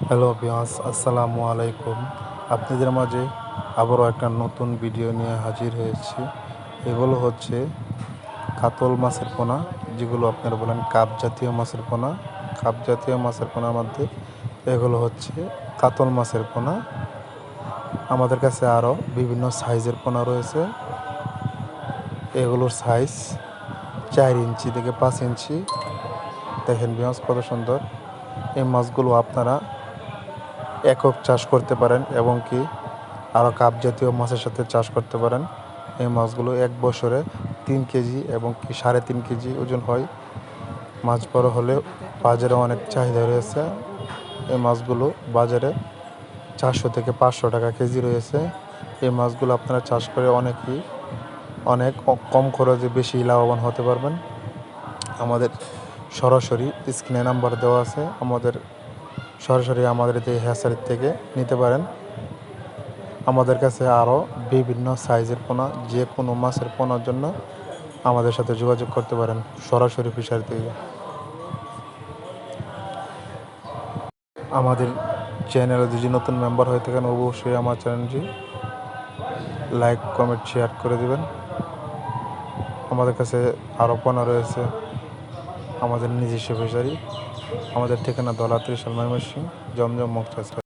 Hello viewers, আসসালামু আলাইকুম। আপনাদের মাঝে আবারও একটা নতুন ভিডিও নিয়ে হাজির হয়েছি। এগুলো হচ্ছে কাতল মাছের পোনা, যেগুলো আপনারা বলেন কাপ জাতীয় মাছের পোনা। কাপ জাতীয় মাছের পোনার মধ্যে এগুলো হচ্ছে কাতল মাছের পোনা। আমাদের কাছে আরও বিভিন্ন সাইজের পোনা রয়েছে। এগুলোর সাইজ 4 ইঞ্চি থেকে 5 ইঞ্চি। দেখেন ভিউয়ার্স, কত সুন্দর। এই মাছগুলো আপনারা একক চাষ করতে পারেন এবং কি আরও কাপ জাতীয় মাছের সাথে চাষ করতে পারেন। এই মাছগুলো এক বছরে 3 কেজি এবং কি 3.5 কেজি ওজন হয়। মাছ বড় হলে বাজারে অনেক চাহিদা রয়েছে। এই মাছগুলো বাজারে 400 থেকে 500 টাকা কেজি রয়েছে। এই মাছগুলো আপনারা চাষ করে অনেক কম খরচে বেশি লাভবান হতে পারবেন। আমাদের সরাসরি স্ক্রিনে নাম্বার দেওয়া আছে, সরাসরি আমাদের এই হ্যাচারির থেকে নিতে পারেন। আমাদের কাছে আরও বিভিন্ন সাইজের পোনা, যে কোনো মাছের পোনার জন্য আমাদের সাথে যোগাযোগ করতে পারেন সরাসরি ফিশারি থেকে। আমাদের চ্যানেলে যদি নতুন মেম্বার হয়ে থাকেন, অবশ্যই আমার চ্যানেলটি লাইক, কমেন্ট, শেয়ার করে দেবেন। আমাদের কাছে আরও পোনা রয়েছে, আমাদের নিজস্ব ফিশারি। আমাদের ঠিকানা দলা 30 ময়মনসিংহ, জমজম মগচাছ।